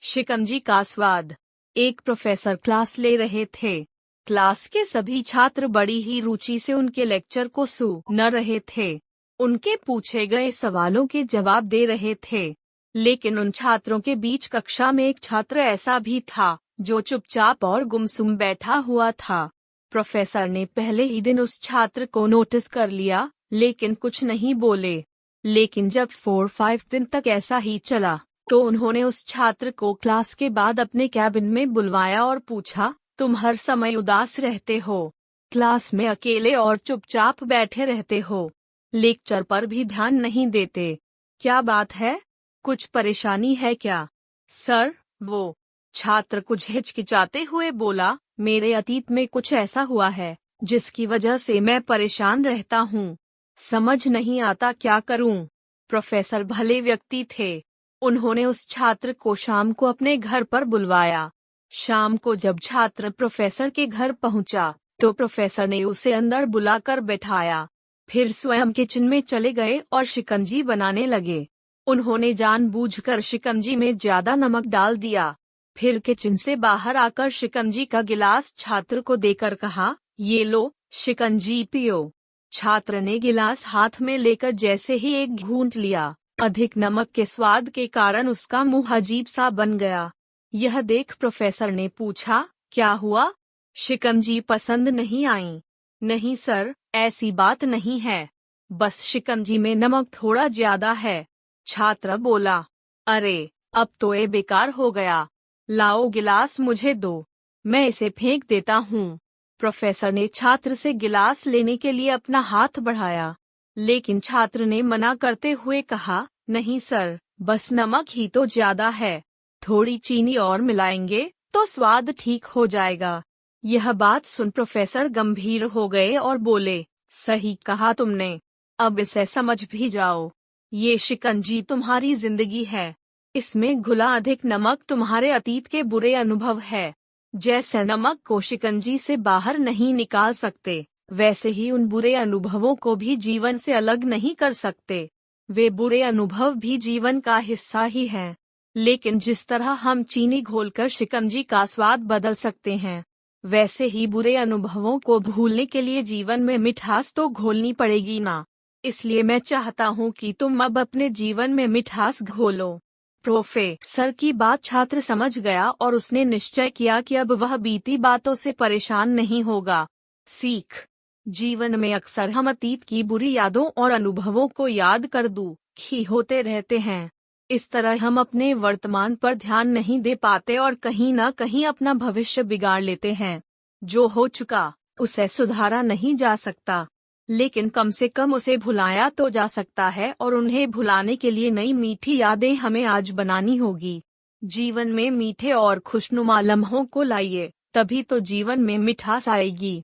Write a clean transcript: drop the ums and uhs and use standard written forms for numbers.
शिकंजी का स्वाद। एक प्रोफेसर क्लास ले रहे थे। क्लास के सभी छात्र बड़ी ही रुचि से उनके लेक्चर को सुन रहे थे। उनके पूछे गए सवालों के जवाब दे रहे थे। लेकिन उन छात्रों के बीच कक्षा में एक छात्र ऐसा भी था जो चुपचाप और गुमसुम बैठा हुआ था। प्रोफेसर ने पहले ही दिन उस छात्र को नोटिस कर लिया, लेकिन कुछ नहीं बोले। लेकिन जब 4-5 दिन तक ऐसा ही चला, तो उन्होंने उस छात्र को क्लास के बाद अपने कैबिन में बुलवाया और पूछा, तुम हर समय उदास रहते हो, क्लास में अकेले और चुपचाप बैठे रहते हो, लेक्चर पर भी ध्यान नहीं देते, क्या बात है? कुछ परेशानी है क्या? सर, वो छात्र कुछ हिचकिचाते हुए बोला, मेरे अतीत में कुछ ऐसा हुआ है जिसकी वजह से मैं परेशान रहता हूँ। समझ नहीं आता क्या करूँ। प्रोफेसर भले व्यक्ति थे। उन्होंने उस छात्र को शाम को अपने घर पर बुलवाया। शाम को जब छात्र प्रोफेसर के घर पहुंचा, तो प्रोफेसर ने उसे अंदर बुलाकर बैठाया। फिर स्वयं किचन में चले गए और शिकंजी बनाने लगे। उन्होंने जानबूझकर शिकंजी में ज्यादा नमक डाल दिया। फिर किचन से बाहर आकर शिकंजी का गिलास छात्र को देकर कहा, ये लो, शिकंजी पियो। छात्र ने गिलास हाथ में लेकर जैसे ही एक घूंट लिया, अधिक नमक के स्वाद के कारण उसका मुंह अजीब सा बन गया। यह देख प्रोफेसर ने पूछा, क्या हुआ? शिकंजी पसंद नहीं आई? नहीं सर, ऐसी बात नहीं है, बस शिकंजी में नमक थोड़ा ज्यादा है। छात्र बोला, अरे, अब तो ये बेकार हो गया, लाओ गिलास मुझे दो, मैं इसे फेंक देता हूँ। प्रोफेसर ने छात्र से गिलास लेने के लिए अपना हाथ बढ़ाया, लेकिन छात्र ने मना करते हुए कहा, नहीं सर, बस नमक ही तो ज्यादा है, थोड़ी चीनी और मिलाएंगे तो स्वाद ठीक हो जाएगा। यह बात सुन प्रोफेसर गंभीर हो गए और बोले, सही कहा तुमने, अब इसे समझ भी जाओ। ये शिकंजी तुम्हारी जिंदगी है, इसमें घुला अधिक नमक तुम्हारे अतीत के बुरे अनुभव है। जैसे नमक को शिकंजी से बाहर नहीं निकाल सकते, वैसे ही उन बुरे अनुभवों को भी जीवन से अलग नहीं कर सकते। वे बुरे अनुभव भी जीवन का हिस्सा ही हैं। लेकिन जिस तरह हम चीनी घोलकर शिकंजी का स्वाद बदल सकते हैं, वैसे ही बुरे अनुभवों को भूलने के लिए जीवन में मिठास तो घोलनी पड़ेगी ना। इसलिए मैं चाहता हूँ कि तुम अब अपने जीवन में मिठास घोलो। प्रोफेसर की बात छात्र समझ गया और उसने निश्चय किया कि अब वह बीती बातों से परेशान नहीं होगा। सीख। जीवन में अक्सर हम अतीत की बुरी यादों और अनुभवों को याद कर दुखी होते रहते हैं। इस तरह हम अपने वर्तमान पर ध्यान नहीं दे पाते और कहीं न कहीं अपना भविष्य बिगाड़ लेते हैं। जो हो चुका, उसे सुधारा नहीं जा सकता, लेकिन कम से कम उसे भुलाया तो जा सकता है और उन्हें भुलाने के लिए नई मीठी यादें हमें आज बनानी होगी। जीवन में मीठे और खुशनुमा लम्हों को लाइए, तभी तो जीवन में मिठास आएगी।